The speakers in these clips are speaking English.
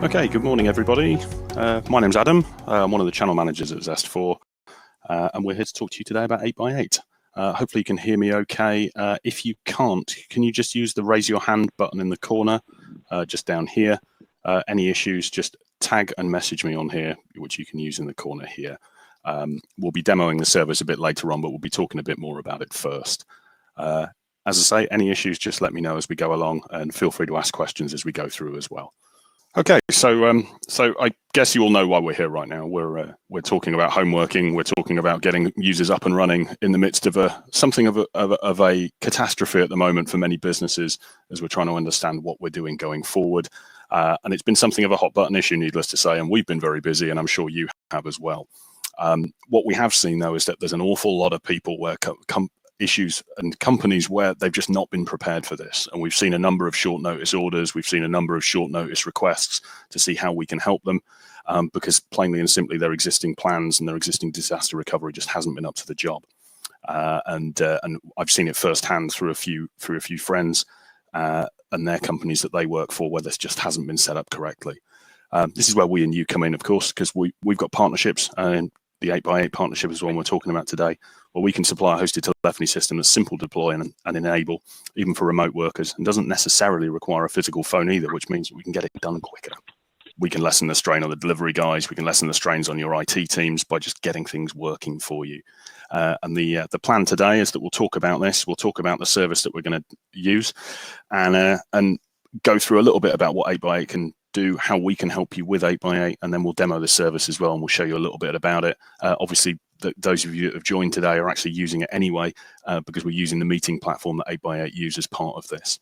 Okay, good morning, everybody. My name's Adam. I'm one of the channel managers at Zest4, and we're here to talk to you today about 8x8. Hopefully you can hear me okay. If you can't, can you just use the raise your hand button in the corner, just down here? Any issues, just tag and message me on here, which you can use in the corner here. We'll be demoing the service a bit later on, but we'll be talking a bit more about it first. As I say, any issues, just let me know as we go along, and feel free to ask questions as we go through as well. Okay, so I guess you all know why we're here right now. We're talking about home working. We're talking about getting users up and running in the midst of something of a catastrophe at the moment for many businesses, as we're trying to understand what we're doing going forward. And it's been something of a hot button issue, needless to say, and we've been very busy, and I'm sure you have as well. What we have seen, though, is that there's an awful lot of people where issues and companies where they've just not been prepared for this. And we've seen a number of short notice orders. We've seen a number of short notice requests to see how we can help them, because plainly and simply their existing plans and their existing disaster recovery just hasn't been up to the job. And I've seen it firsthand through a few friends and their companies that they work for, where this just hasn't been set up correctly. This is where we and you come in, of course, because we've got partnerships, and the 8x8 partnership is the one we're talking about today, where we can supply a hosted telephony system that's simple to deploy and enable, even for remote workers, and doesn't necessarily require a physical phone either, which means we can get it done quicker. We can lessen the strain on the delivery guys. We can lessen the strains on your IT teams by just getting things working for you. And the plan today is that we'll talk about this. We'll talk about the service that we're going to use, and go through a little bit about what 8x8 can do, how we can help you with 8x8, and then we'll demo the service as well, and we'll show you a little bit about it. Obviously, those of you that have joined today are actually using it anyway, because we're using the meeting platform that 8x8 uses as part of this.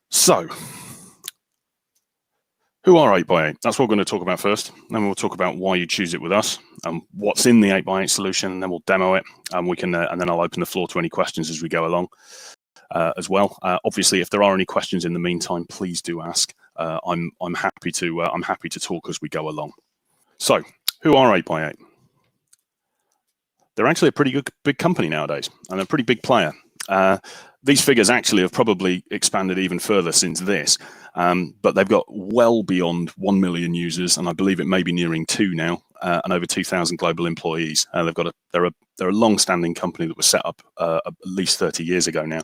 So, who are 8x8? That's what we're going to talk about first. Then we'll talk about why you choose it with us, and what's in the 8x8 solution, and then we'll demo it, and we can, and then I'll open the floor to any questions as we go along. As well, obviously, if there are any questions in the meantime, please do ask. I'm happy to talk as we go along. So, who are 8x8? They're actually a pretty big company nowadays, and a pretty big player. These figures actually have probably expanded even further since this, but they've got well beyond 1 million users, and I believe it may be nearing 2 now, and over 2,000 global employees. They're a long-standing company that was set up at least 30 years ago now.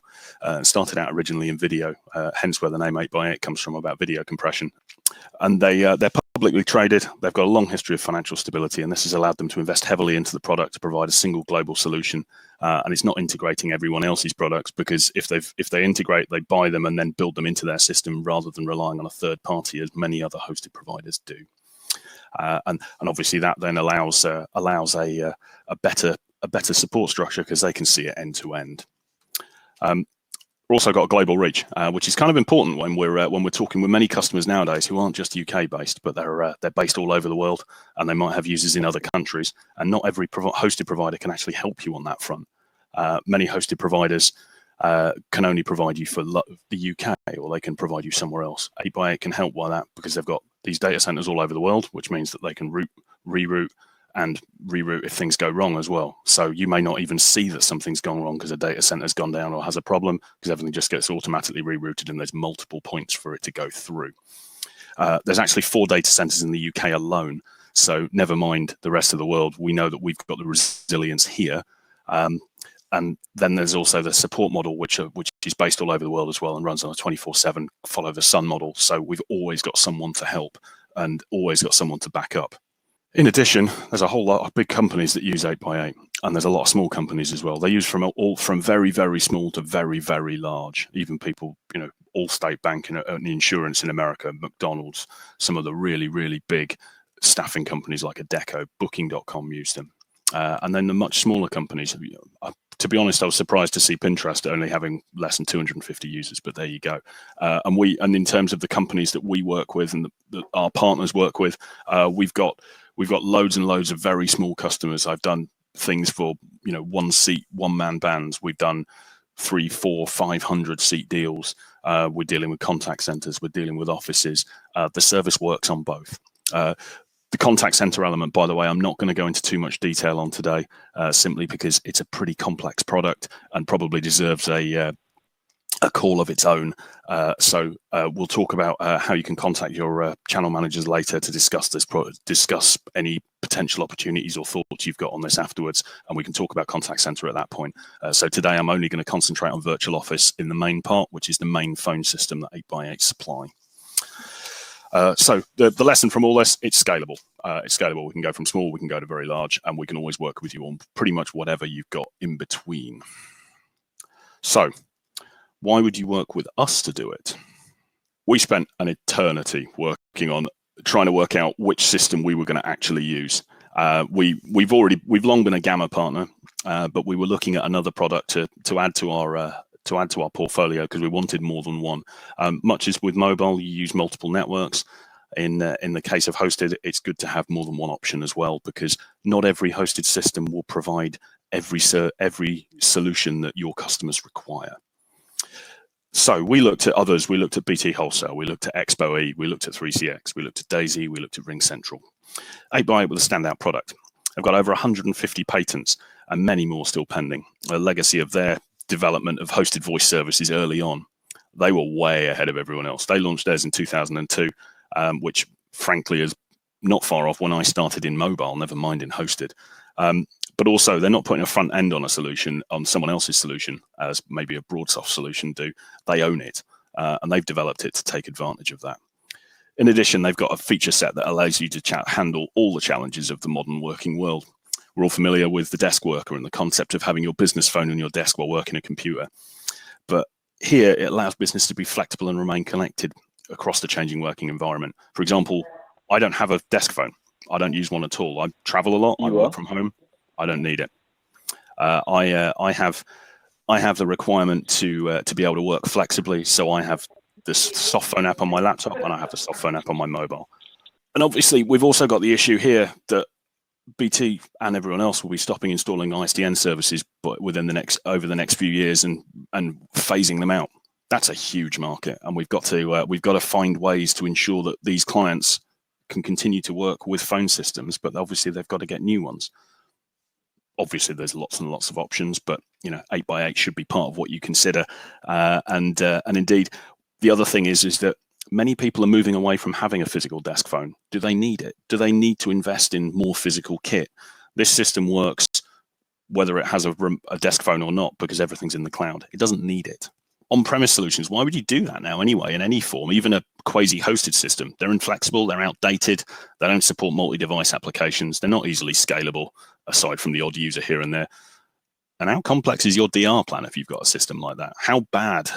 Started out originally in video, hence where the name 8x8 comes from, about video compression. And they're publicly traded. They've got a long history of financial stability, and this has allowed them to invest heavily into the product to provide a single global solution. And it's not integrating everyone else's products, because if they integrate, they buy them and then build them into their system rather than relying on a third party, as many other hosted providers do. And obviously that then allows a better support structure, because they can see it end to end. We've also got a global reach, which is kind of important when we're talking with many customers nowadays who aren't just UK based, but they're based all over the world, and they might have users in other countries. And not every hosted provider can actually help you on that front. Many hosted providers can only provide you for the UK, or they can provide you somewhere else. 8x8 can help with that, because they've got these data centers all over the world, which means that they can reroute and reroute if things go wrong as well. So you may not even see that something's gone wrong because a data center's gone down or has a problem, because everything just gets automatically rerouted, and there's multiple points for it to go through. There's actually 4 data centers in the UK alone. So never mind the rest of the world, we know that we've got the resilience here. And then there's also the support model, which is based all over the world as well, and runs on a 24/7 follow the sun model. So we've always got someone to help, and always got someone to back up. In addition, there's a whole lot of big companies that use 8x8, and there's a lot of small companies as well. They use from very, very small to very, very large. Even people, Allstate Bank and insurance in America, McDonald's, some of the really, really big staffing companies like Adecco, Booking.com use them. And then the much smaller companies. To be honest, I was surprised to see Pinterest only having less than 250 users, but there you go. And in terms of the companies that we work with and that our partners work with, we've got loads and loads of very small customers. I've done things for 1 seat, 1-man bands. We've done 300, 400, 500 seat deals. We're dealing with contact centers. We're dealing with offices. The service works on both. The contact center element, by the way, I'm not going to go into too much detail on today, simply because it's a pretty complex product and probably deserves a call of its own. So we'll talk about how you can contact your channel managers later to discuss this, discuss any potential opportunities or thoughts you've got on this afterwards, and we can talk about contact center at that point. So today I'm only going to concentrate on virtual office in the main part, which is the main phone system that 8x8 supply. So the lesson from all this, it's scalable. It's scalable. We can go from small, we can go to very large, and we can always work with you on pretty much whatever you've got in between. So why would you work with us to do it? We spent an eternity working on trying to work out which system we were going to actually use. We've long been a Gamma partner, but we were looking at another product to add to our portfolio because we wanted more than one. Much as with mobile, you use multiple networks. In the case of hosted, it's good to have more than one option as well, because not every hosted system will provide every solution that your customers require. So we looked at others. We looked at BT Wholesale, we looked at Expo E, we looked at 3CX, we looked at Daisy, we looked at Ring Central. 8x8 was a standout product. They've got over 150 patents and many more still pending, a legacy of their development of hosted voice services early on. They were way ahead of everyone else. They launched theirs in 2002, which frankly is not far off when I started in mobile, never mind in hosted. But also, they're not putting a front end on a solution, on someone else's solution, as maybe a BroadSoft solution do. They own it, and they've developed it to take advantage of that. In addition, they've got a feature set that allows you to handle all the challenges of the modern working world. We're all familiar with the desk worker and the concept of having your business phone on your desk while working a computer. But here, it allows business to be flexible and remain connected across the changing working environment. For example, I don't have a desk phone. I don't use one at all. I travel a lot. I work from home. I don't need it. I have the requirement to be able to work flexibly. So I have this soft phone app on my laptop and I have the soft phone app on my mobile. And obviously, we've also got the issue here that BT and everyone else will be stopping installing ISDN services, but over the next few years and phasing them out. That's a huge market, and we've got to find ways to ensure that these clients can continue to work with phone systems, but obviously they've got to get new ones. Obviously, there's lots and lots of options, but 8x8 should be part of what you consider. And indeed, the other thing is that many people are moving away from having a physical desk phone. Do they need it? Do they need to invest in more physical kit? This system works whether it has a desk phone or not, because everything's in the cloud. It doesn't need it. On-premise solutions, why would you do that now anyway, in any form, even a quasi-hosted system? They're inflexible, they're outdated, they don't support multi-device applications, they're not easily scalable, aside from the odd user here and there. And how complex is your DR plan if you've got a system like that? How bad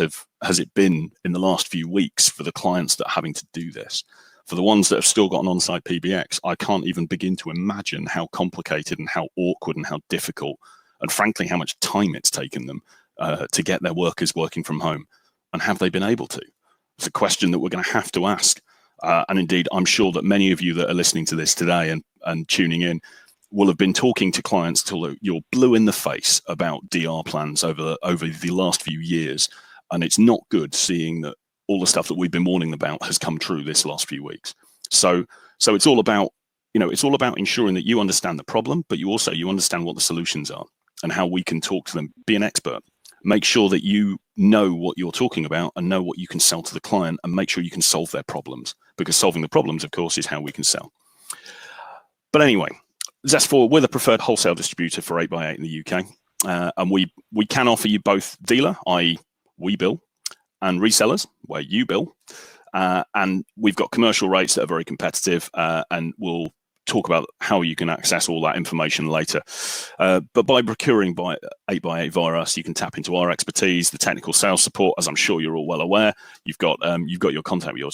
has it been in the last few weeks for the clients that are having to do this? For the ones that have still got an on-site PBX, I can't even begin to imagine how complicated and how awkward and how difficult, and frankly, how much time it's taken them to get their workers working from home. And have they been able to? It's a question that we're going to have to ask. And indeed, I'm sure that many of you that are listening to this today and tuning in will have been talking to clients till you're blue in the face about DR plans over the last few years. And it's not good seeing that all the stuff that we've been warning about has come true this last few weeks. So it's all about, it's all about ensuring that you understand the problem, but you understand what the solutions are and how we can talk to them. Be an expert. Make sure that you know what you're talking about and know what you can sell to the client, and make sure you can solve their problems, because solving the problems, of course, is how we can sell. But anyway, Zest4, we're the preferred wholesale distributor for 8x8 in the UK. And we can offer you both dealer, i.e. we bill, and resellers, where you bill. And we've got commercial rates that are very competitive, and we'll talk about how you can access all that information later. But by procuring by 8x8 via us, you can tap into our expertise, the technical sales support, as I'm sure you're all well aware. You've got your contact with your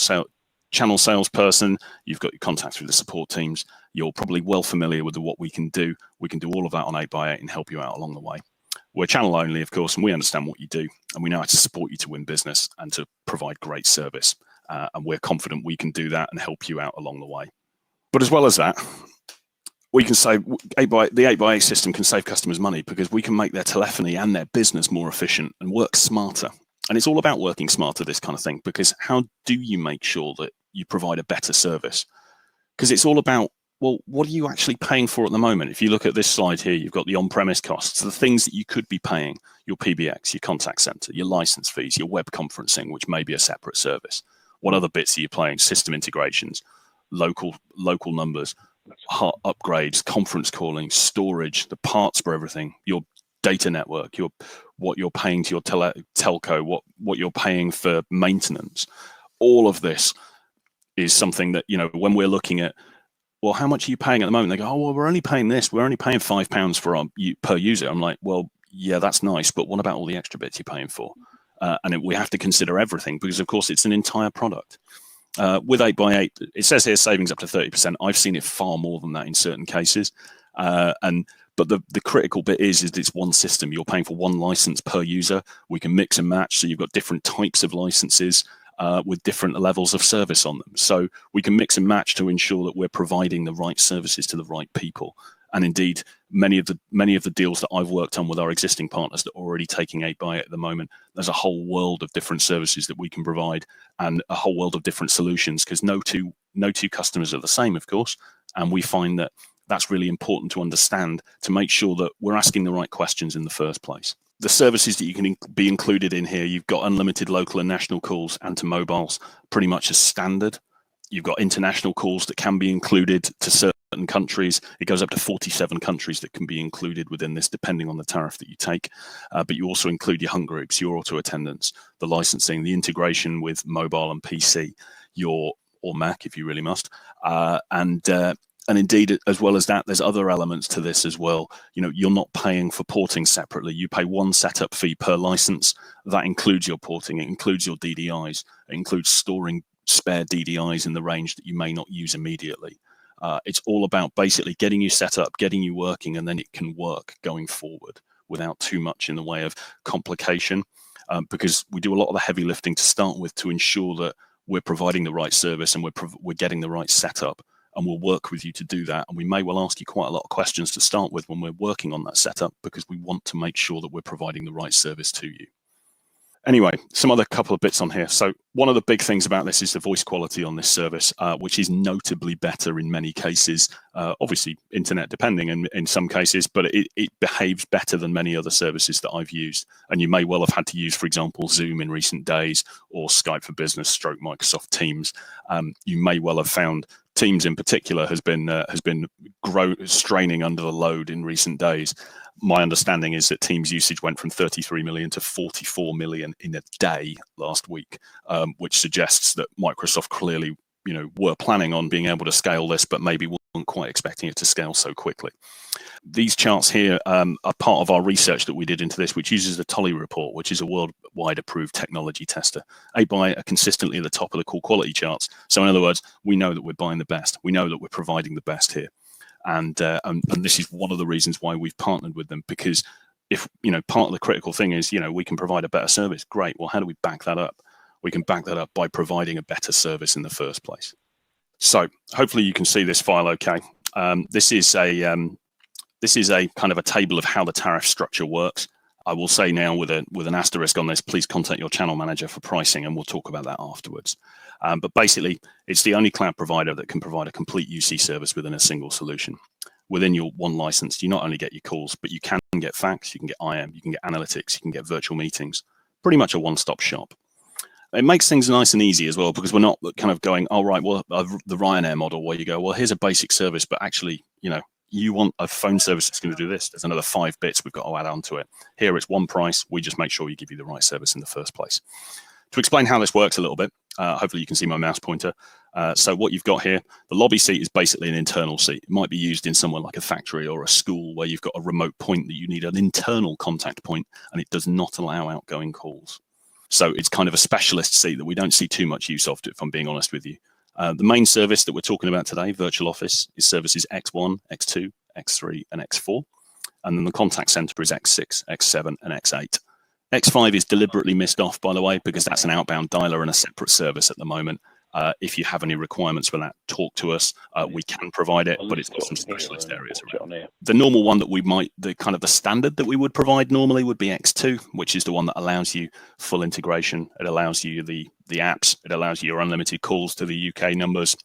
channel salesperson, you've got your contacts with the support teams. You're probably well familiar with what we can do. We can do all of that on 8x8 and help you out along the way. We're channel only, of course, and we understand what you do, and we know how to support you to win business and to provide great service. And we're confident we can do that and help you out along the way. But as well as that, we can save the 8x8 system can save customers money, because we can make their telephony and their business more efficient and work smarter. And it's all about working smarter, this kind of thing, because how do you make sure that you provide a better service? Because it's all about well, what are you actually paying for at the moment? If you look at this slide here, you've got the on-premise costs, the things that you could be paying, your PBX, your contact center, your license fees, your web conferencing, which may be a separate service. What other bits are you paying? System integrations, local numbers, upgrades, conference calling, storage, the parts for everything, your data network, what you're paying to your telco, what you're paying for maintenance. All of this is something that, when we're looking at, well, how much are you paying at the moment? They go, oh, well, we're only paying this. We're only paying £5 per user. I'm like, well, yeah, that's nice, but what about all the extra bits you're paying for? And we have to consider everything because, of course, it's an entire product. With 8x8, it says here savings up to 30%. I've seen it far more than that in certain cases. But the critical bit is it's one system. You're paying for one license per user. We can mix and match. So you've got different types of licenses with different levels of service on them. So we can mix and match to ensure that we're providing the right services to the right people. And indeed, many of the deals that I've worked on with our existing partners that are already taking 8x8 at the moment, there's a whole world of different services that we can provide and a whole world of different solutions, because no two customers are the same, of course. And we find that that's really important to understand to make sure that we're asking the right questions in the first place. The services that you can be included in here, you've got unlimited local and national calls and to mobiles pretty much as standard. You've got international calls that can be included to certain countries. It goes up to 47 countries that can be included within this, depending on the tariff that you take. But you also include your hunt groups, your auto attendance, the licensing, the integration with mobile and PC, or Mac if you really must, and indeed, as well as that, there's other elements to this as well. You're not paying for porting separately. You pay one setup fee per license. That includes your porting. It includes your DDIs. It includes storing spare DDIs in the range that you may not use immediately. It's all about basically getting you set up, getting you working, and then it can work going forward without too much in the way of complication, because we do a lot of the heavy lifting to start with to ensure that we're providing the right service and we're getting the right setup. And we'll work with you to do that. And we may well ask you quite a lot of questions to start with when we're working on that setup, because we want to make sure that we're providing the right service to you. Anyway, some other couple of bits on here. So one of the big things about this is the voice quality on this service, which is notably better in many cases, obviously internet depending in some cases, but it behaves better than many other services that I've used. And you may well have had to use, for example, Zoom in recent days, or Skype for Business / Microsoft Teams. You may well have found Teams in particular has been straining under the load in recent days. My understanding is that Teams usage went from 33 million to 44 million in a day last week, which suggests that Microsoft clearly, were planning on being able to scale this, but maybe weren't quite expecting it to scale so quickly. These charts here are part of our research that we did into this, which uses the Tolly report, which is a worldwide approved technology tester. 8x8 are consistently at the top of the call quality charts. So in other words, we know that we're buying the best. We know that we're providing the best here. And this is one of the reasons why we've partnered with them, because if, part of the critical thing is, we can provide a better service. Great. Well, how do we back that up? We can back that up by providing a better service in the first place. So hopefully you can see this file okay. This is a kind of a table of how the tariff structure works. I will say now with an asterisk on this, please contact your channel manager for pricing, and we'll talk about that afterwards. But basically, it's the only cloud provider that can provide a complete UC service within a single solution. Within your one license, you not only get your calls, but you can get fax, you can get IM, you can get analytics, you can get virtual meetings. Pretty much a one-stop shop. It makes things nice and easy as well, because we're not kind of going, oh, right, well, the Ryanair model where you go, well, here's a basic service, but actually, you want a phone service that's going to do this. There's another 5 bits we've got to add on to it. Here it's one price. We just make sure we give you the right service in the first place. To explain how this works a little bit, hopefully you can see my mouse pointer. So what you've got here, the lobby seat is basically an internal seat. It might be used in somewhere like a factory or a school where you've got a remote point that you need an internal contact point, and it does not allow outgoing calls. So it's kind of a specialist seat that we don't see too much use of, if I'm being honest with you. The main service that we're talking about today, Virtual Office, is services X1, X2, X3, and X4. And then the contact center is X6, X7, and X8. X5 is deliberately missed off, by the way, because that's an outbound dialer and a separate service at the moment. If you have any requirements for that, talk to us. We can provide it, but it's got some specialist areas around. The normal one that the standard that we would provide normally would be X2, which is the one that allows you full integration. It allows you the apps. It allows you your unlimited calls to the UK numbers.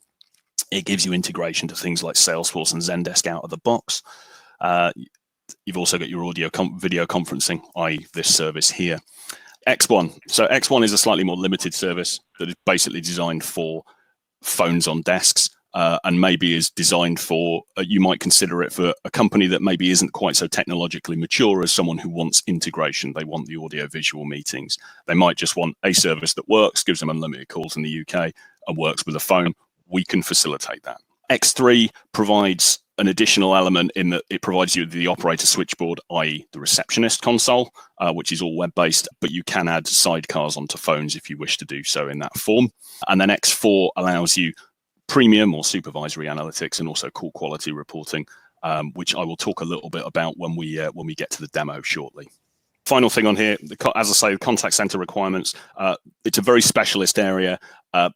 It gives you integration to things like Salesforce and Zendesk out of the box. You've also got your video conferencing, i.e. this service here. X1. So X1 is a slightly more limited service that is basically designed for phones on desks, and maybe is designed for, you might consider it for a company that maybe isn't quite so technologically mature as someone who wants integration. They want the audio visual meetings. They might just want a service that works, gives them unlimited calls in the UK and works with a phone. We can facilitate that. X3 provides an additional element in that it provides you the operator switchboard, i.e. the receptionist console, which is all web-based, but you can add sidecars onto phones if you wish to do so in that form. And then X4 allows you premium or supervisory analytics and also call quality reporting, which I will talk a little bit about when we get to the demo shortly. Final thing on here, as I say, the contact center requirements. It's a very specialist area.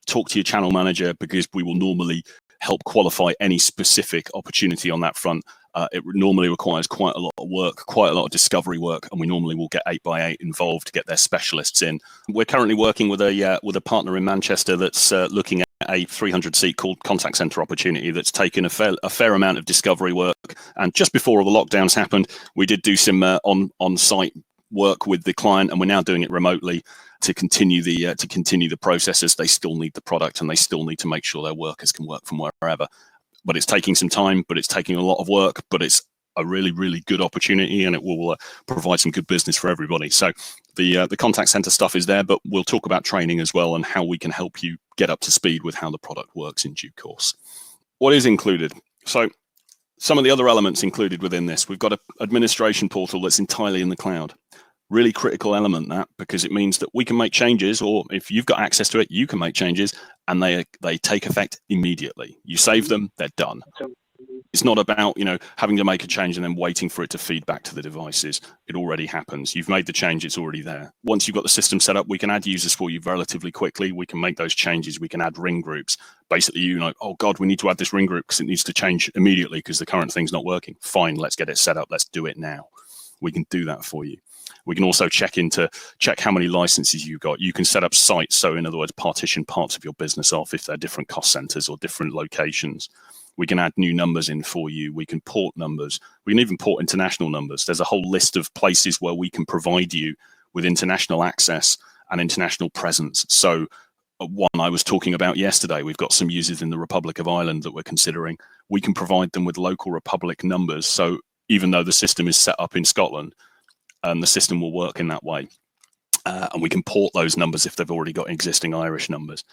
Talk to your channel manager, because we will normally help qualify any specific opportunity on that front. It normally requires quite a lot of work, quite a lot of discovery work, and we normally will get 8x8 involved to get their specialists in. We're currently working with a partner in Manchester that's looking at a 300-seat called contact center opportunity that's taken a fair amount of discovery work. And just before all the lockdowns happened, we did do some on-site work with the client, and we're now doing it remotely to continue the processes. They still need the product, and they still need to make sure their workers can work from wherever. But it's taking some time, but it's taking a lot of work, but it's a really, really good opportunity, and it will provide some good business for everybody. So the contact center stuff is there, but we'll talk about training as well and how we can help you get up to speed with how the product works in due course. What is included? So some of the other elements included within this, we've got an administration portal that's entirely in the cloud. Really critical element, that, because it means that we can make changes, or if you've got access to it, you can make changes, and they take effect immediately. You save them, they're done. It's not about, having to make a change and then waiting for it to feed back to the devices. It already happens. You've made the change, it's already there. Once you've got the system set up, we can add users for you relatively quickly. We can make those changes. We can add ring groups. Basically, oh God, we need to add this ring group because it needs to change immediately because the current thing's not working. Fine, let's get it set up. Let's do it now. We can do that for you. We can also check how many licenses you've got. You can set up sites. So in other words, partition parts of your business off if they're different cost centers or different locations. We can add new numbers in for you. We can port numbers. We can even port international numbers. There's a whole list of places where we can provide you with international access and international presence. So one I was talking about yesterday, we've got some users in the Republic of Ireland that we're considering. We can provide them with local Republic numbers. So even though the system is set up in Scotland, the system will work in that way. And we can port those numbers if they've already got existing Irish numbers.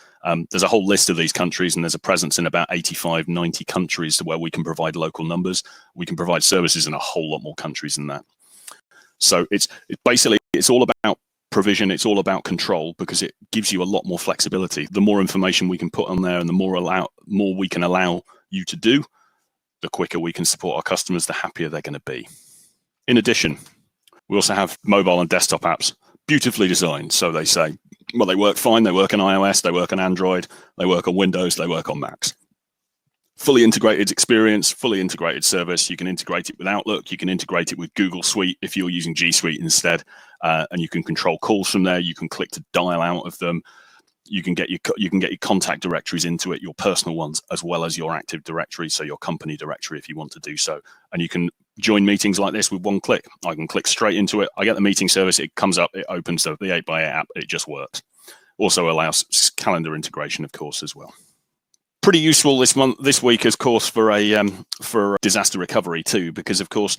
There's a whole list of these countries, and there's a presence in about 85, 90 countries where we can provide local numbers. We can provide services in a whole lot more countries than that. So it's all about provision. It's all about control, because it gives you a lot more flexibility. The more information we can put on there and the more we can allow you to do, the quicker we can support our customers, the happier they're going to be. In addition, we also have mobile and desktop apps, beautifully designed. So they say, well, they work fine. They work on iOS, they work on Android, they work on Windows, they work on Macs. Fully integrated experience, fully integrated service. You can integrate it with Outlook. You can integrate it with Google Suite if you're using G Suite instead. And you can control calls from there. You can click to dial out of them. You can get your contact directories into it, your personal ones, as well as your Active Directory, so your company directory if you want to do so. And you can join meetings like this with one click. I can click straight into it. I get the meeting service. It comes up. It opens the 8x8 app. It just works. Also allows calendar integration, of course, as well. Pretty useful this week, of course, for disaster recovery too, because of course,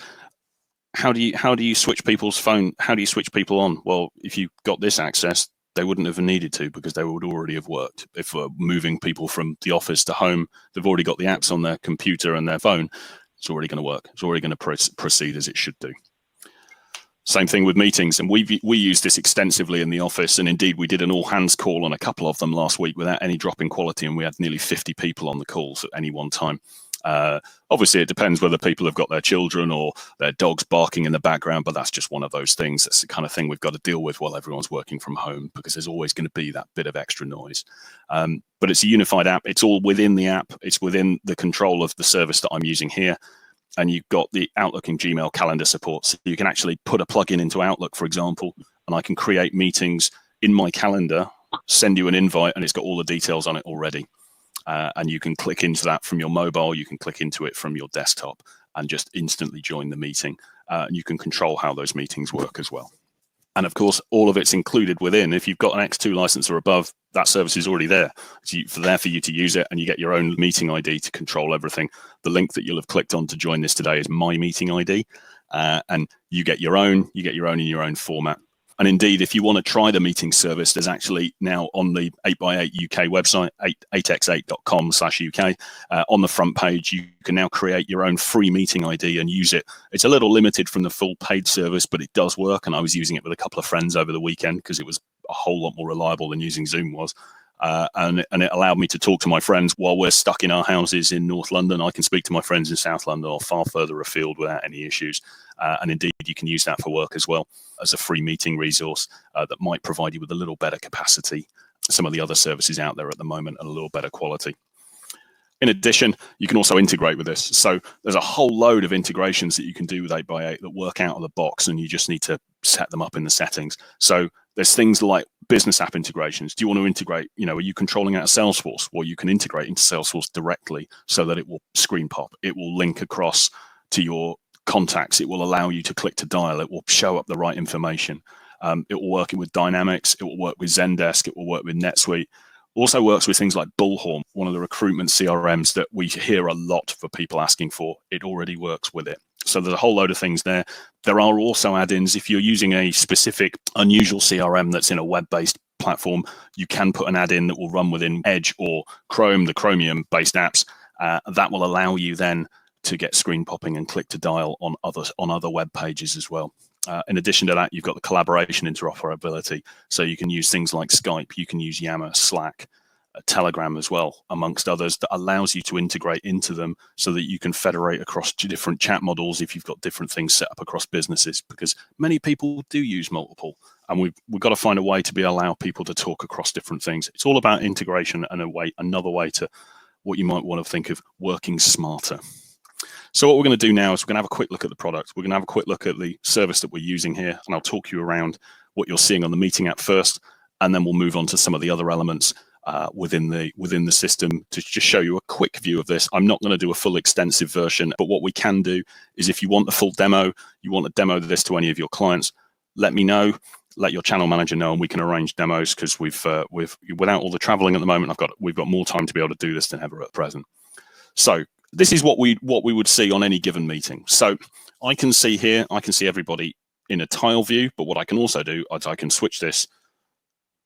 how do you switch people's phone? How do you switch people on? Well, if you got this access, they wouldn't have needed to, because they would already have worked. If we're moving people from the office to home, they've already got the apps on their computer and their phone. It's already going to work. It's already going to proceed as it should do. Same thing with meetings, and we use this extensively in the office, and indeed we did an all hands call on a couple of them last week without any drop in quality, and we had nearly 50 people on the calls at any one time. Obviously, it depends whether people have got their children or their dogs barking in the background, but that's just one of those things. That's the kind of thing we've got to deal with while everyone's working from home, because there's always going to be that bit of extra noise. But it's a unified app. It's all within the app. It's within the control of the service that I'm using here. And you've got the Outlook and Gmail calendar support. So you can actually put a plugin into Outlook, for example, and I can create meetings in my calendar, send you an invite, and it's got all the details on it already. and you can click into that from your mobile, you can click into it from your desktop and just instantly join the meeting. And you can control how those meetings work as well. And of course, all of it's included within. If you've got an X2 license or above, that service is already there. It's there for you to use it, and you get your own meeting ID to control everything. The link that you'll have clicked on to join this today is My Meeting ID, and you get your own in your own format. And indeed, if you want to try the meeting service, there's actually now on the 8x8 UK website, 8x8.com/UK, on the front page, you can now create your own free meeting ID and use it. It's a little limited from the full paid service, but it does work. And I was using it with a couple of friends over the weekend because it was a whole lot more reliable than using Zoom was. And it allowed me to talk to my friends while we're stuck in our houses in North London. I can speak to my friends in South London or far further afield without any issues. And indeed, you can use that for work as well as a free meeting resource that might provide you with a little better capacity. Some of the other services out there at the moment are a little better quality. In addition, you can also integrate with this. So there's a whole load of integrations that you can do with 8x8 that work out of the box, and you just need to set them up in the settings. So there's things like business app integrations. Do you want to integrate, are you controlling out of Salesforce? Well, you can integrate into Salesforce directly so that it will screen pop. It will link across to your contacts. It will allow you to click to dial. It will show up the right information. It will work with Dynamics. It will work with Zendesk. It will work with NetSuite. Also works with things like Bullhorn, one of the recruitment CRMs that we hear a lot for people asking for. It already works with it. So there's a whole load of things there. There are also add-ins. If you're using a specific unusual CRM that's in a web-based platform, you can put an add-in that will run within Edge or Chrome, the Chromium-based apps. That will allow you then to get screen popping and click to dial on other web pages as well. In addition to that, you've got the collaboration interoperability. So you can use things like Skype, you can use Yammer, Slack, Telegram as well, amongst others, that allows you to integrate into them so that you can federate across different chat models if you've got different things set up across businesses, because many people do use multiple. And we've got to find a way to allow people to talk across different things. It's all about integration and another way to what you might want to think of working smarter. So what we're going to do now is we're going to have a quick look at the product. We're going to have a quick look at the service that we're using here, and I'll talk you around what you're seeing on the meeting app first, and then we'll move on to some of the other elements within the system to just show you a quick view of this. I'm not going to do a full extensive version, but what we can do is if you want the full demo, you want to demo this to any of your clients, let me know. Let your channel manager know, and we can arrange demos, because we've without all the traveling at the moment, we've got more time to be able to do this than ever at present. So this is what we would see on any given meeting. So I can see here, I can see everybody in a tile view, but what I can also do is I can switch this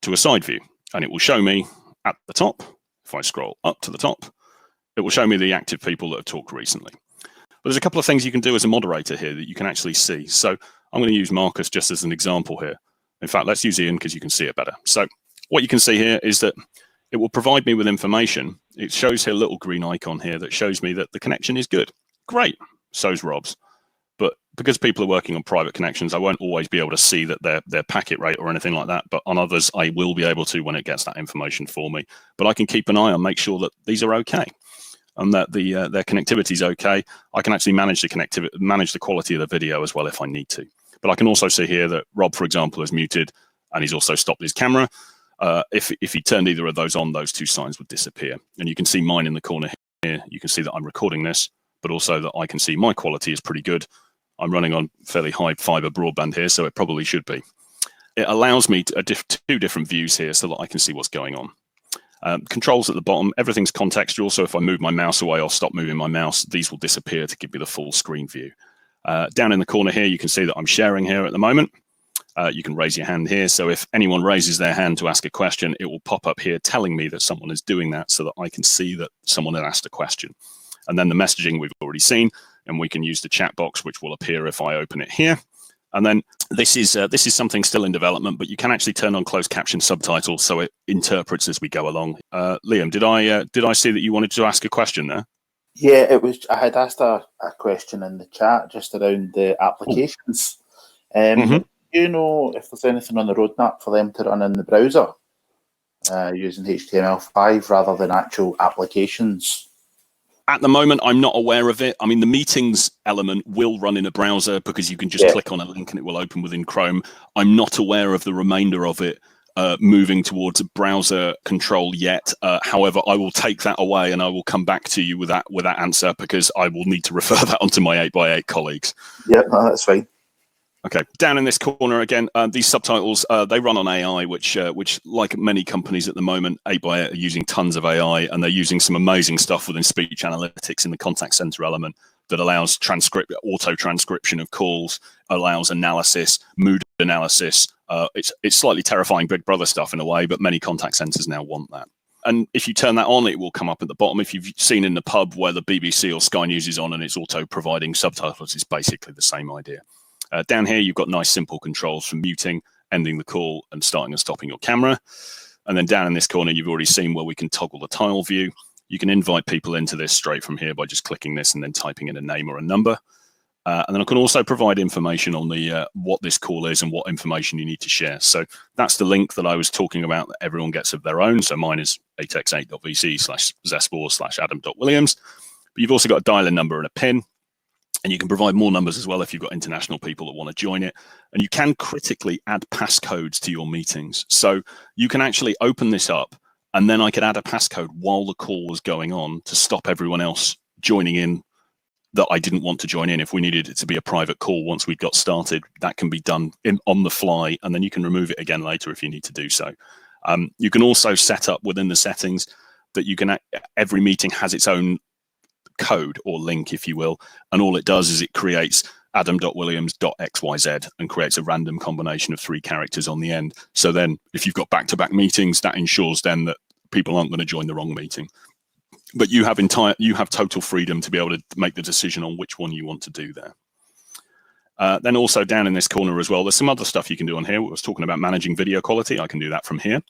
to a side view, and it will show me at the top. If I scroll up to the top, it will show me the active people that have talked recently. But there's a couple of things you can do as a moderator here that you can actually see. So I'm going to use Marcus just as an example here. In fact, let's use Ian because you can see it better. So what you can see here is that it will provide me with information. It shows here a little green icon here that shows me that the connection is good. Great, so's Rob's. But because people are working on private connections, I won't always be able to see that their packet rate or anything like that. But on others, I will be able to when it gets that information for me. But I can keep an eye on, make sure that these are okay, and that their connectivity is okay. I can actually manage the connectivity, manage the quality of the video as well if I need to. But I can also see here that Rob, for example, is muted, and he's also stopped his camera. If he turned either of those on, those two signs would disappear. And you can see mine in the corner here. You can see that I'm recording this, but also that I can see my quality is pretty good. I'm running on fairly high fiber broadband here, so it probably should be. It allows me two different views here so that I can see what's going on. Controls at the bottom, everything's contextual. So if I move my mouse away or stop moving my mouse, these will disappear to give me the full screen view. Down in the corner here, you can see that I'm sharing here at the moment. You can raise your hand here. So if anyone raises their hand to ask a question, it will pop up here telling me that someone is doing that so that I can see that someone had asked a question. And then the messaging we've already seen, and we can use the chat box, which will appear if I open it here. And then this is something still in development, but you can actually turn on closed caption subtitles so it interprets as we go along. Liam, did I see that you wanted to ask a question there? Yeah, it was. I had asked a question in the chat just around the applications. Do you know if there's anything on the roadmap for them to run in the browser using HTML5 rather than actual applications? At the moment, I'm not aware of it. I mean, the meetings element will run in a browser because you can just click on a link and it will open within Chrome. I'm not aware of the remainder of it moving towards a browser control yet. However, I will take that away and I will come back to you with that answer, because I will need to refer that onto my 8x8 colleagues. Yeah, no, that's fine. Okay, down in this corner again, these subtitles, they run on AI, which like many companies at the moment, 8x8 are using tons of AI, and they're using some amazing stuff within speech analytics in the contact center element that allows auto transcription of calls, allows analysis, mood analysis. It's slightly terrifying Big Brother stuff in a way, but many contact centers now want that. And if you turn that on, it will come up at the bottom. If you've seen in the pub where the BBC or Sky News is on and it's auto providing subtitles, it's basically the same idea. Down here, you've got nice simple controls for muting, ending the call, and starting and stopping your camera. And then down in this corner, you've already seen where we can toggle the tile view. You can invite people into this straight from here by just clicking this and then typing in a name or a number. And then I can also provide information on the what this call is and what information you need to share. So that's the link that I was talking about that everyone gets of their own. So mine is 8x8.vc/zest4/adam.williams. But you've also got a dial-in number and a PIN. And you can provide more numbers as well if you've got international people that want to join it. And you can critically add passcodes to your meetings. So you can actually open this up, and then I could add a passcode while the call was going on to stop everyone else joining in that I didn't want to join in. If we needed it to be a private call once we got started, that can be done on the fly, and then you can remove it again later if you need to do so. You can also set up within the settings that you can, every meeting has its own code or link, if you will, and all it does is it creates adam.williams.xyz and creates a random combination of 3 characters on the end. So then if you've got back-to-back meetings, that ensures then that people aren't going to join the wrong meeting. But you have total freedom to be able to make the decision on which one you want to do there. Then also down in this corner as well, there's some other stuff you can do on here. I was talking about managing video quality. I can do that from here.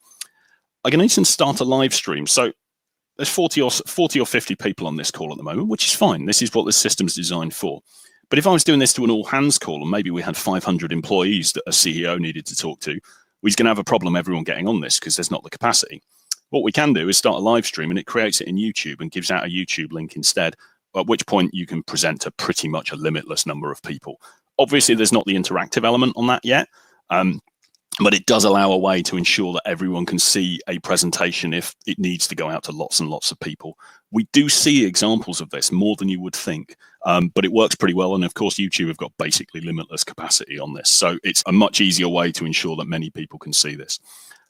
I can even start a live stream. So there's 40 or 50 people on this call at the moment, which is fine. This is what the system's designed for. But if I was doing this to an all-hands call, and maybe we had 500 employees that a CEO needed to talk to, we're going to have a problem everyone getting on this because there's not the capacity. What we can do is start a live stream, and it creates it in YouTube and gives out a YouTube link instead, at which point you can present to pretty much a limitless number of people. Obviously, there's not the interactive element on that yet, but it does allow a way to ensure that everyone can see a presentation if it needs to go out to lots and lots of people. We do see examples of this more than you would think, but it works pretty well. And of course, YouTube have got basically limitless capacity on this. So it's a much easier way to ensure that many people can see this.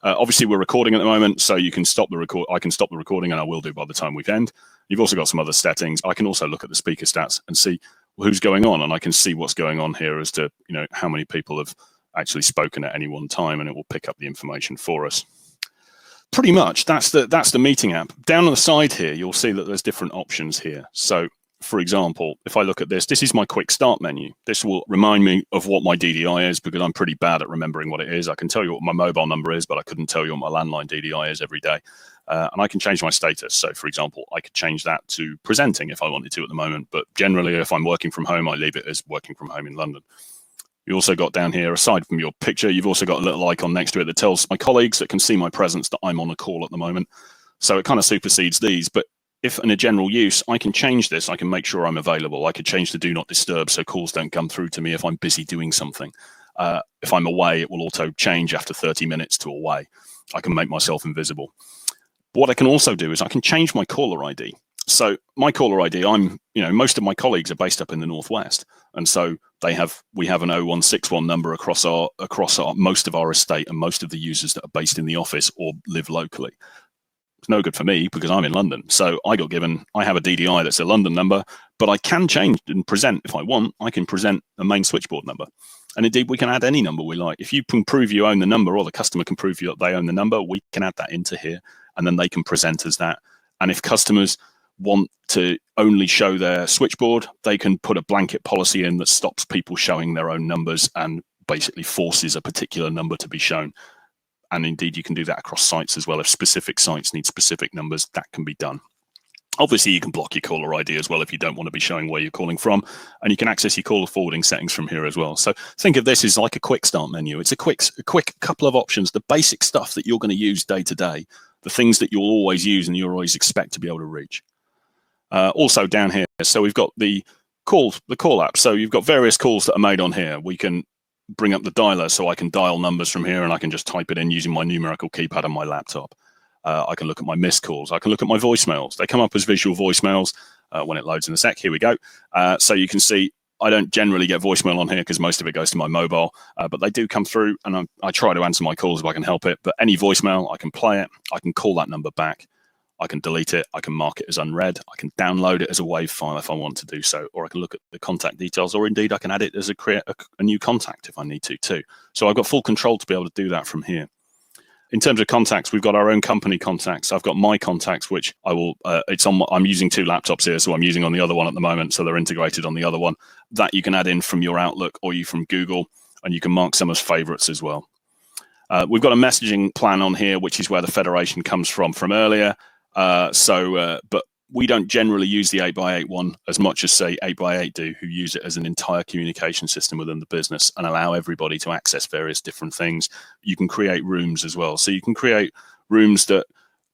Obviously, we're recording at the moment, so you can stop the record. I can stop the recording, and I will do by the time we end. You've also got some other settings. I can also look at the speaker stats and see who's going on, and I can see what's going on here as to how many people have actually spoken at any one time, and it will pick up the information for us. Pretty much, that's the meeting app. Down on the side here, you'll see that there's different options here. So, for example, if I look at this is my quick start menu. This will remind me of what my DDI is because I'm pretty bad at remembering what it is. I can tell you what my mobile number is, but I couldn't tell you what my landline DDI is every day. And I can change my status. So, for example, I could change that to presenting if I wanted to at the moment. But generally, if I'm working from home, I leave it as working from home in London. You also got down here, aside from your picture, you've also got a little icon next to it that tells my colleagues that can see my presence that I'm on a call at the moment. So it kind of supersedes these. But if in a general use, I can change this. I can make sure I'm available. I could change to do not disturb so calls don't come through to me if I'm busy doing something. If I'm away, it will auto change after 30 minutes to away. I can make myself invisible. But what I can also do is I can change my caller ID. So my caller ID, most of my colleagues are based up in the Northwest. And so we have an 0161 number across most of our estate and most of the users that are based in the office or live locally. It's no good for me because I'm in London. So I have a DDI that's a London number, but I can change and present if I want. I can present a main switchboard number. And indeed, we can add any number we like. If you can prove you own the number or the customer can prove that they own the number, we can add that into here and then they can present as that. And if customers want to only show their switchboard, they can put a blanket policy in that stops people showing their own numbers and basically forces a particular number to be shown. And indeed, you can do that across sites as well. If specific sites need specific numbers, that can be done. Obviously, you can block your caller ID as well if you don't want to be showing where you're calling from. And you can access your caller forwarding settings from here as well. So think of this as like a quick start menu. It's a quick couple of options, the basic stuff that you're going to use day to day, the things that you'll always use and you'll always expect to be able to reach. Also down here, so we've got the call app. So you've got various calls that are made on here. We can bring up the dialer so I can dial numbers from here, and I can just type it in using my numerical keypad on my laptop. I can look at my missed calls. I can look at my voicemails. They come up as visual voicemails when it loads in a sec. Here we go. So you can see I don't generally get voicemail on here because most of it goes to my mobile, but they do come through, and I try to answer my calls if I can help it. But any voicemail, I can play it. I can call that number back. I can delete it. I can mark it as unread. I can download it as a WAV file if I want to do so, or I can look at the contact details, or indeed I can add it as create a new contact if I need to too. So I've got full control to be able to do that from here. In terms of contacts, we've got our own company contacts. I've got my contacts, which I will. I'm using two laptops here, so I'm using on the other one at the moment. So they're integrated on the other one. That you can add in from your Outlook or you from Google, and you can mark some as favorites as well. We've got a messaging plan on here, which is where the federation comes from earlier. But we don't generally use the 8x8 one as much as, say, 8x8 do, who use it as an entire communication system within the business and allow everybody to access various different things. You can create rooms as well. So you can create rooms that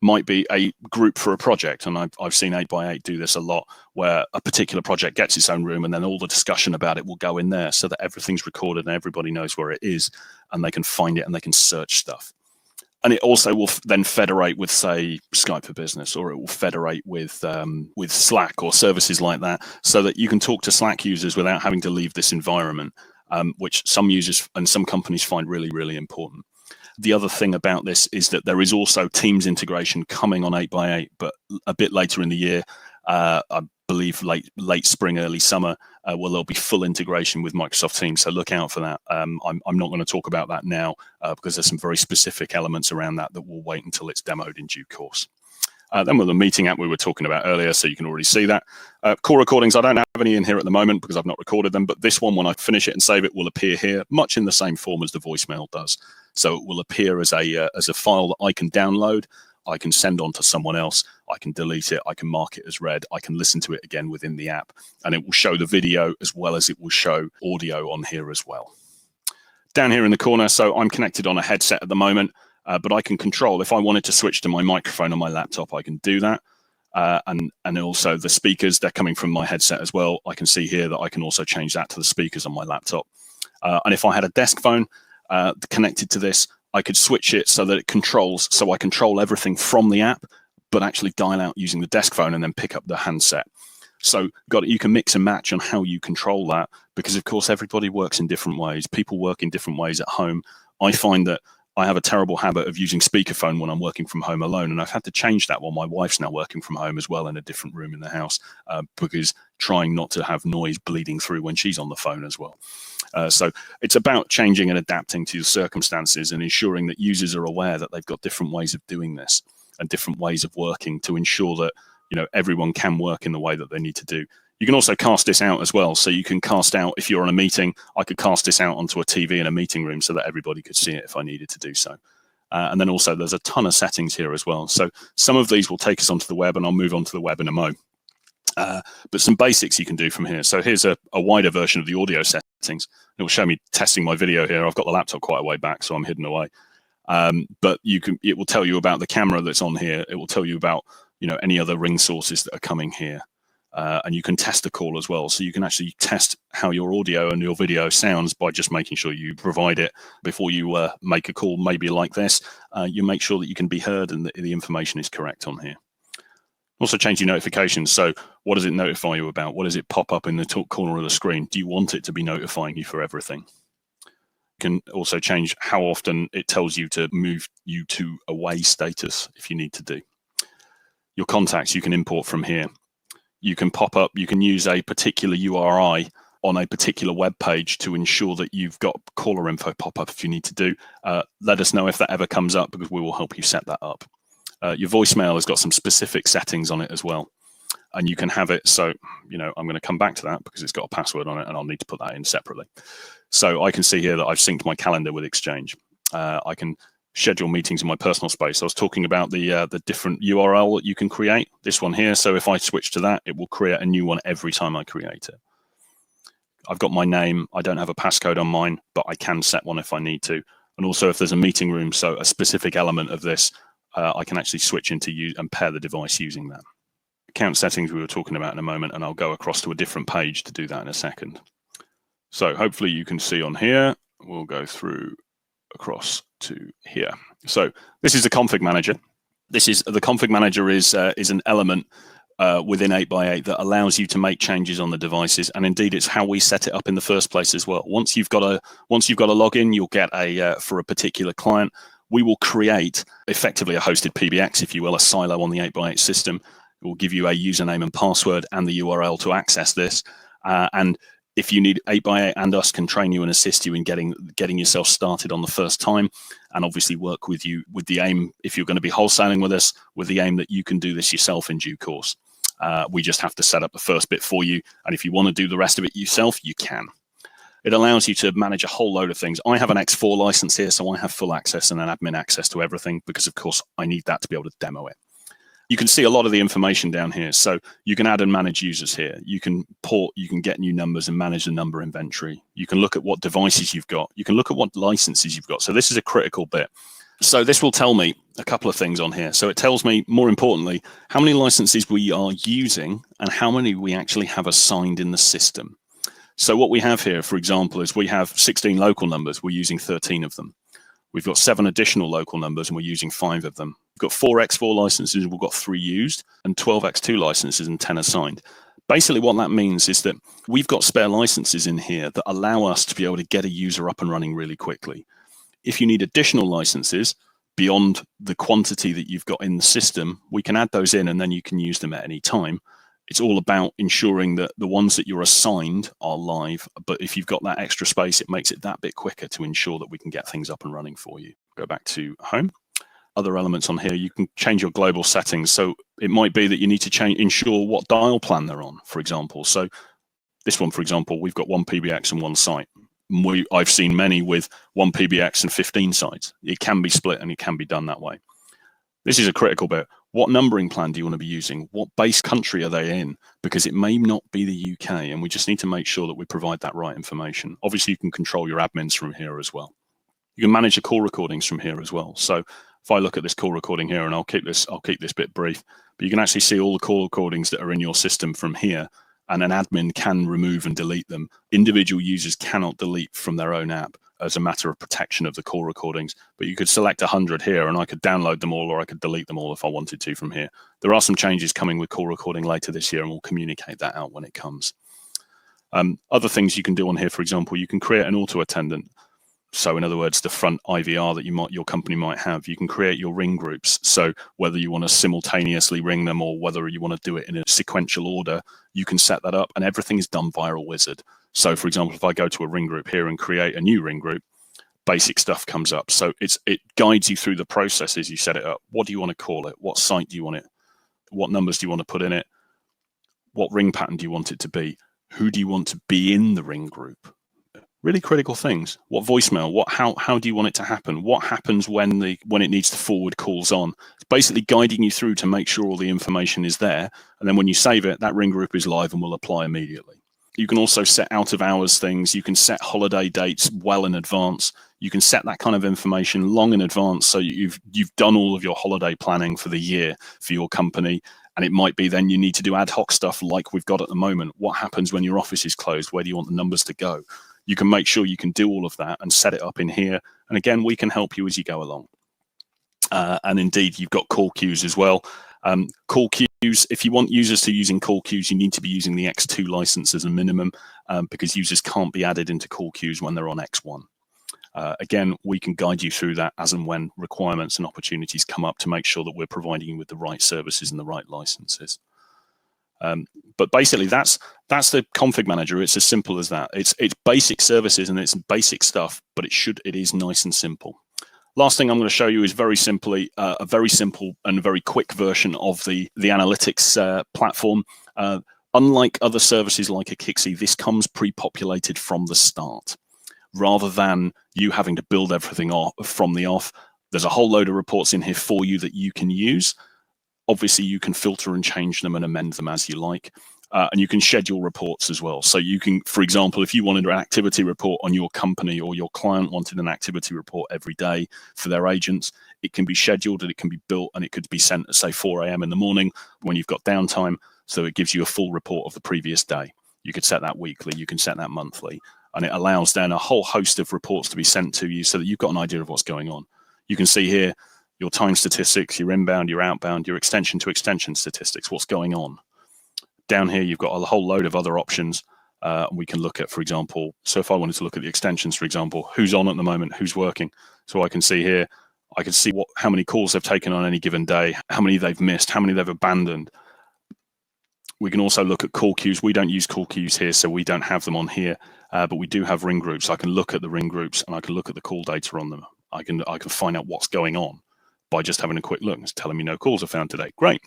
might be a group for a project. And I've seen 8x8 do this a lot, where a particular project gets its own room and then all the discussion about it will go in there so that everything's recorded and everybody knows where it is and they can find it and they can search stuff. And it also will then federate with, say, Skype for Business, or it will federate with Slack or services like that, so that you can talk to Slack users without having to leave this environment, which some users and some companies find really, really important. The other thing about this is that there is also Teams integration coming on 8x8, but a bit later in the year, I believe late spring, early summer, where there'll be full integration with Microsoft Teams. So look out for that. I'm not going to talk about that now because there's some very specific elements around that will wait until it's demoed in due course. Then with the meeting app we were talking about earlier, so you can already see that. Call recordings, I don't have any in here at the moment because I've not recorded them, but this one, when I finish it and save it, will appear here, much in the same form as the voicemail does. So it will appear as a file that I can download, I can send on to someone else, I can delete it, I can mark it as read, I can listen to it again within the app, and it will show the video as well as it will show audio on here as well. Down here in the corner, so I'm connected on a headset at the moment, but I can control, if I wanted to switch to my microphone on my laptop, I can do that. And also the speakers, they're coming from my headset as well. I can see here that I can also change that to the speakers on my laptop. And if I had a desk phone connected to this, I could switch it so that it controls, so I control everything from the app, but actually dial out using the desk phone and then pick up the handset. So you can mix and match on how you control that, because of course everybody works in different ways. People work in different ways at home. I find that I have a terrible habit of using speakerphone when I'm working from home alone, and I've had to change that while my wife's now working from home as well in a different room in the house, because trying not to have noise bleeding through when she's on the phone as well. So it's about changing and adapting to your circumstances and ensuring that users are aware that they've got different ways of doing this and different ways of working to ensure that everyone can work in the way that they need to do. You can also cast this out as well. So you can cast out, if you're on a meeting, I could cast this out onto a TV in a meeting room so that everybody could see it if I needed to do so. And then also there's a ton of settings here as well. So some of these will take us onto the web, and I'll move on to the web in a mo. But some basics you can do from here. So here's a wider version of the audio settings. It will show me testing my video here. I've got the laptop quite a way back, so I'm hidden away. But it will tell you about the camera that's on here. It will tell you about any other ring sources that are coming here. And you can test the call as well. So you can actually test how your audio and your video sounds by just making sure you provide it before you make a call, maybe like this. You make sure that you can be heard and that the information is correct on here. Also change your notifications. So what does it notify you about? What does it pop up in the top corner of the screen? Do you want it to be notifying you for everything? You can also change how often it tells you to move you to away status if you need to do. Your contacts you can import from here. You can pop up, you can use a particular URI on a particular web page to ensure that you've got caller info pop up if you need to do. Let us know if that ever comes up, because we will help you set that up. Your voicemail has got some specific settings on it as well. And you can have it, so, I'm going to come back to that because it's got a password on it and I'll need to put that in separately. So I can see here that I've synced my calendar with Exchange. I can schedule meetings in my personal space. I was talking about the different URL that you can create, this one here. So if I switch to that, it will create a new one every time I create it. I've got my name. I don't have a passcode on mine, but I can set one if I need to. And also if there's a meeting room, so a specific element of this, I can actually switch into use and pair the device using that. Account settings we were talking about in a moment, and I'll go across to a different page to do that in a second. So hopefully you can see on here, we'll go through across to here. So this is the config manager. The config manager is an element within 8x8 that allows you to make changes on the devices, and indeed it's how we set it up in the first place as well. Once you've got a login, you'll get for a particular client, we will create effectively a hosted PBX, if you will, a silo on the 8x8 system. It will give you a username and password and the URL to access this, and if you need, 8x8 and us can train you and assist you in getting yourself started on the first time, and obviously work with you with the aim, if you're going to be wholesaling with us, with the aim that you can do this yourself in due course. We just have to set up the first bit for you, and if you want to do the rest of it yourself, you can. It allows you to manage a whole load of things. I have an X4 license here, so I have full access and an admin access to everything because, of course, I need that to be able to demo it. You can see a lot of the information down here. So you can add and manage users here. You can port, you can get new numbers and manage the number inventory. You can look at what devices you've got. You can look at what licenses you've got. So this is a critical bit. So this will tell me a couple of things on here. So it tells me, more importantly, how many licenses we are using and how many we actually have assigned in the system. So what we have here, for example, is we have 16 local numbers. We're using 13 of them. We've got 7 additional local numbers and we're using 5 of them. We've got 4 X4 licenses, we've got 3 used, and 12 X2 licenses and 10 assigned. Basically what that means is that we've got spare licenses in here that allow us to be able to get a user up and running really quickly. If you need additional licenses beyond the quantity that you've got in the system, we can add those in and then you can use them at any time. It's all about ensuring that the ones that you're assigned are live, but if you've got that extra space, it makes it that bit quicker to ensure that we can get things up and running for you. Go back to home. Other elements on here, you can change your global settings. So it might be that you need to ensure what dial plan they're on, for example. So this one, for example, we've got 1 PBX and 1 site. I've seen many with 1 PBX and 15 sites. It can be split and it can be done that way. This is a critical bit. What numbering plan do you want to be using? What base country are they in? Because it may not be the UK, and we just need to make sure that we provide that right information. Obviously, you can control your admins from here as well. You can manage the call recordings from here as well. So if I look at this call recording here, and I'll keep this bit brief, but you can actually see all the call recordings that are in your system from here, and an admin can remove and delete them. Individual users cannot delete from their own app as a matter of protection of the call recordings, but you could select 100 here and I could download them all, or I could delete them all if I wanted to from here. There are some changes coming with call recording later this year, and we'll communicate that out when it comes. Other things you can do on here, for example, you can create an auto attendant. So in other words, the front IVR that your company might have, you can create your ring groups. So whether you want to simultaneously ring them or whether you want to do it in a sequential order, you can set that up, and everything is done via a wizard. So for example, if I go to a ring group here and create a new ring group, basic stuff comes up. So it guides you through the process as you set it up. What do you want to call it? What site do you want it? What numbers do you want to put in it? What ring pattern do you want it to be? Who do you want to be in the ring group? Really critical things. What voicemail? How do you want it to happen? What happens when it needs to forward calls on? It's basically guiding you through to make sure all the information is there. And then when you save it, that ring group is live and will apply immediately. You can also set out of hours things. You can set holiday dates well in advance. You can set that kind of information long in advance, so you've done all of your holiday planning for the year for your company. And it might be then you need to do ad hoc stuff like we've got at the moment. What happens when your office is closed? Where do you want the numbers to go? You can make sure you can do all of that and set it up in here. And again, we can help you as you go along. And indeed, you've got call queues as well. Call queues, if you want users to using call queues, you need to be using the X2 license as a minimum, because users can't be added into call queues when they're on X1. Again, we can guide you through that as and when requirements and opportunities come up to make sure that we're providing you with the right services and the right licenses. But basically, that's the config manager. It's as simple as that. It's basic services and it's basic stuff, but it is nice and simple. Last thing I'm going to show you is very simply a very simple and very quick version of the analytics platform. Unlike other services like a Kixi, this comes pre-populated from the start, rather than you having to build everything from the off. There's a whole load of reports in here for you that you can use. Obviously, you can filter and change them and amend them as you like. And you can schedule reports as well. So you can, for example, if you wanted an activity report on your company, or your client wanted an activity report every day for their agents, it can be scheduled and it can be built, and it could be sent at, say, 4 a.m. in the morning when you've got downtime. So it gives you a full report of the previous day. You could set that weekly, you can set that monthly. and it allows then a whole host of reports to be sent to you so that you've got an idea of what's going on. You can see here your time statistics, your inbound, your outbound, your extension to extension statistics, what's going on. Down here, you've got a whole load of other options. We can look at, for example, so if I wanted to look at the extensions, for example, who's on at the moment, who's working. So I can see here, I can see how many calls they've taken on any given day, how many they've missed, how many they've abandoned. We can also look at call queues. We don't use call queues here, so we don't have them on here, but we do have ring groups. I can look at the ring groups and I can look at the call data on them. I can find out what's going on by just having a quick look. It's telling me no calls are found today. Great.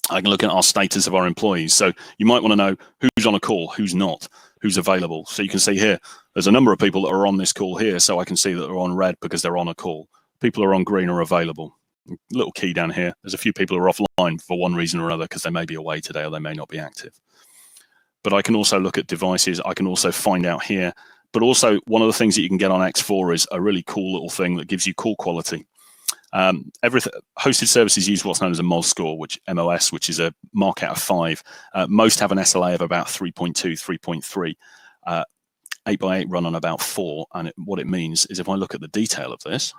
I can look at our status of our employees. So you might want to know who's on a call, who's not, who's available. So you can see here, there's a number of people that are on this call here. So I can see that they're on red because they're on a call. People are on green are available. Little key down here. There's a few people who are offline for one reason or another because they may be away today or they may not be active. But I can also look at devices. I can also find out here. But also one of the things that you can get on X4 is a really cool little thing that gives you call quality. Hosted services use what's known as a MOS score, which is a mark out of 5. Most have an SLA of about 3.2, 3.3. 8x8 run on about 4. And what it means is if I look at the detail of this,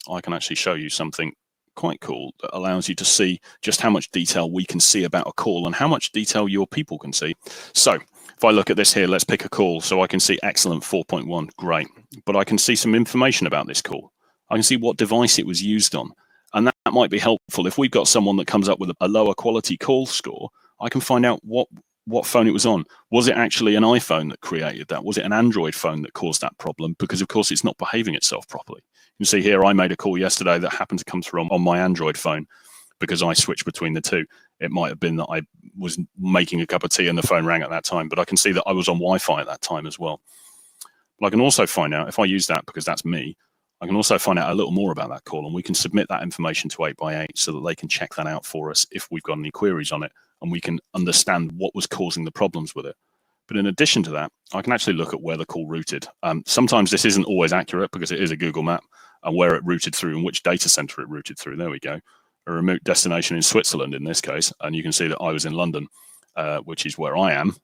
I can actually show you something quite cool that allows you to see just how much detail we can see about a call and how much detail your people can see. So if I look at this here, let's pick a call. So I can see excellent 4.1, great. But I can see some information about this call. I can see what device it was used on. And that might be helpful. If we've got someone that comes up with a lower quality call score, I can find out what phone it was on. Was it actually an iPhone that created that? Was it an Android phone that caused that problem? Because of course it's not behaving itself properly. You can see here, I made a call yesterday that happened to come through on my Android phone because I switched between the two. It might have been that I was making a cup of tea and the phone rang at that time, but I can see that I was on Wi-Fi at that time as well. But I can also find out, if I use that because that's me, I can also find out a little more about that call, and we can submit that information to 8x8 so that they can check that out for us if we've got any queries on it, and we can understand what was causing the problems with it. But in addition to that, I can actually look at where the call routed. Sometimes this isn't always accurate because it is a Google map and where it routed through and which data center it routed through. There we go. A remote destination in Switzerland in this case. And you can see that I was in London, which is where I am.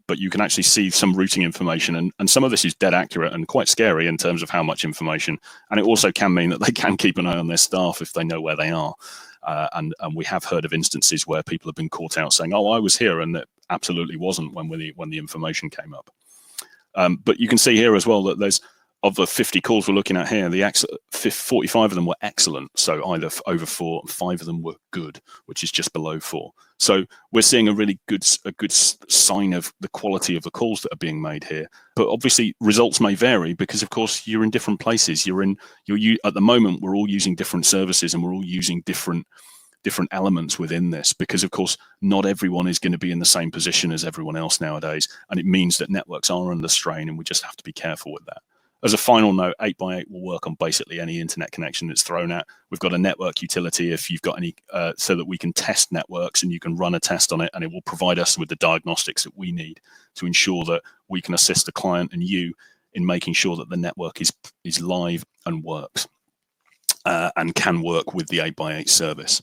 But you can actually see some routing information, and some of this is dead accurate and quite scary in terms of how much information. And it also can mean that they can keep an eye on their staff if they know where they are. And we have heard of instances where people have been caught out saying, "Oh, I was here," and it absolutely wasn't when the information came up. But you can see here as well that there's, of the 50 calls we're looking at here, 45 of them were excellent. So either over 4, 5 of them were good, which is just below 4. So we're seeing a really good sign of the quality of the calls that are being made here. But obviously results may vary because of course you're in different places. At the moment, we're all using different services and we're all using different elements within this because of course not everyone is going to be in the same position as everyone else nowadays. And it means that networks are under strain and we just have to be careful with that. As a final note, 8x8 will work on basically any internet connection that's thrown at. We've got a network utility if you've got any, so that we can test networks and you can run a test on it and it will provide us with the diagnostics that we need to ensure that we can assist the client and you in making sure that the network is live and works and can work with the 8x8 service.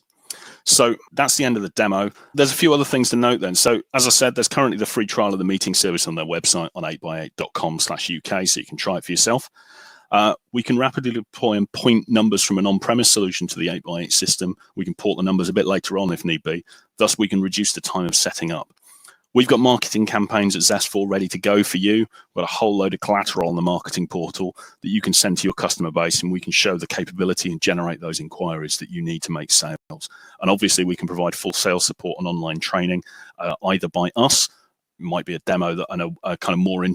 So that's the end of the demo. There's a few other things to note then. So as I said, there's currently the free trial of the meeting service on their website on 8x8.com/UK, so you can try it for yourself. We can rapidly deploy and point numbers from an on-premise solution to the 8x8 system. We can port the numbers a bit later on if need be. Thus, we can reduce the time of setting up. We've got marketing campaigns at Zest4 ready to go for you. We've got a whole load of collateral on the marketing portal that you can send to your customer base, and we can show the capability and generate those inquiries that you need to make sales. And obviously, we can provide full sales support and online training, either by us, it might be a demo that and a kind of more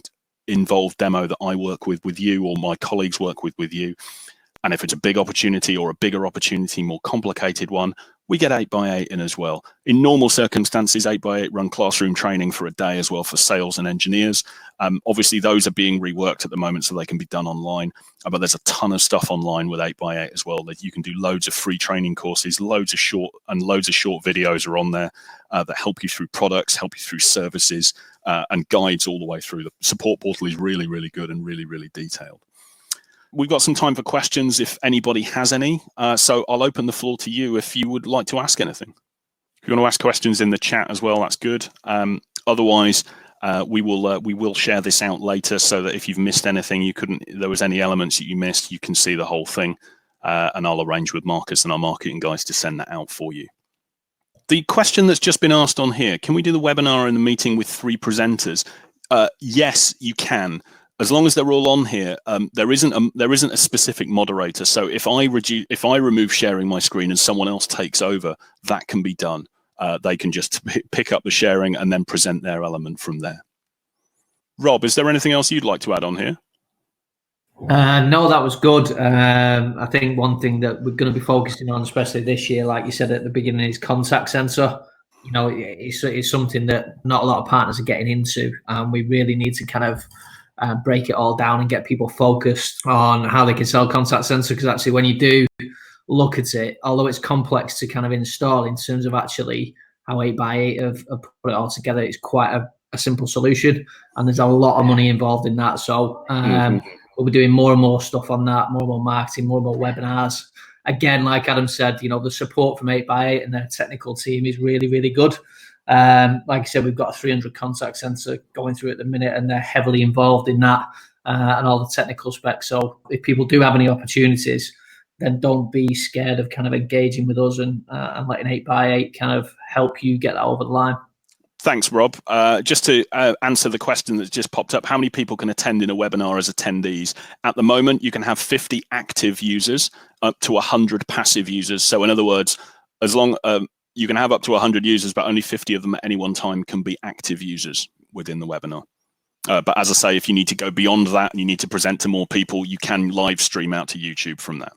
involved demo that I work with you or my colleagues work with you. And if it's a big opportunity or a bigger opportunity, more complicated one, we get 8x8 in as well. In normal circumstances, 8x8 run classroom training for a day as well for sales and engineers. Obviously, those are being reworked at the moment so they can be done online. But there's a ton of stuff online with 8x8 as well that you can do loads of free training courses, loads of short videos are on there that help you through products, help you through services, and guides all the way through. The support portal is really, really good and really, really detailed. We've got some time for questions if anybody has any. So I'll open the floor to you if you would like to ask anything. If you want to ask questions in the chat as well, that's good. Otherwise, We will share this out later so that if you've missed anything, there was any elements that you missed, you can see the whole thing, and I'll arrange with Marcus and our marketing guys to send that out for you. The question that's just been asked on here: can we do the webinar and the meeting with 3 presenters? Yes, you can. As long as they're all on here, there isn't a specific moderator. So if I remove sharing my screen and someone else takes over, that can be done. They can just pick up the sharing and then present their element from there. Rob, is there anything else you'd like to add on here? No, that was good. I think one thing that we're going to be focusing on, especially this year, like you said at the beginning, is contact center. You know, it's something that not a lot of partners are getting into, and we really need to kind of break it all down and get people focused on how they can sell contact center. Because actually, when you do look at it, although it's complex to kind of install in terms of actually how 8x8 have put it all together, it's quite a simple solution, and there's a lot of money involved in that. So we'll be doing more and more stuff on that, more and more marketing, more and more webinars. Again, like Adam said, you know, the support from 8x8 and their technical team is really, really good. Like I said, we've got a 300 contact center going through at the minute, and they're heavily involved in that and all the technical specs. So if people do have any opportunities, then don't be scared of kind of engaging with us and letting 8x8 kind of help you get that over the line. Thanks, Rob. Just to answer the question that's just popped up, how many people can attend in a webinar as attendees? At the moment, you can have 50 active users up to 100 passive users. So in other words, as long you can have up to 100 users, but only 50 of them at any one time can be active users within the webinar. But as I say, if you need to go beyond that and you need to present to more people, you can live stream out to YouTube from that.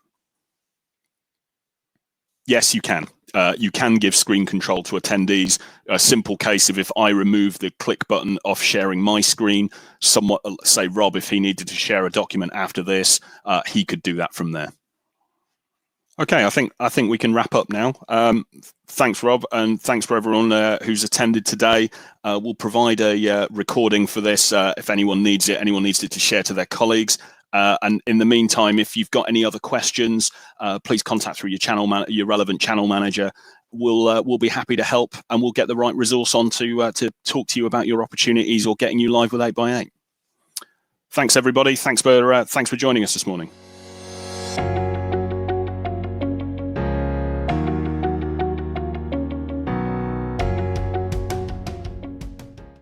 Yes, you can. You can give screen control to attendees. A simple case of if I remove the click button off sharing my screen, say Rob, if he needed to share a document after this, he could do that from there. Okay, I think we can wrap up now. Thanks, Rob, and thanks for everyone who's attended today. We'll provide a recording for this if anyone needs it to share to their colleagues. And in the meantime, if you've got any other questions, please contact through your relevant channel manager. We'll be happy to help, and we'll get the right resource on to talk to you about your opportunities or getting you live with 8x8. Thanks, everybody. Thanks for joining us this morning.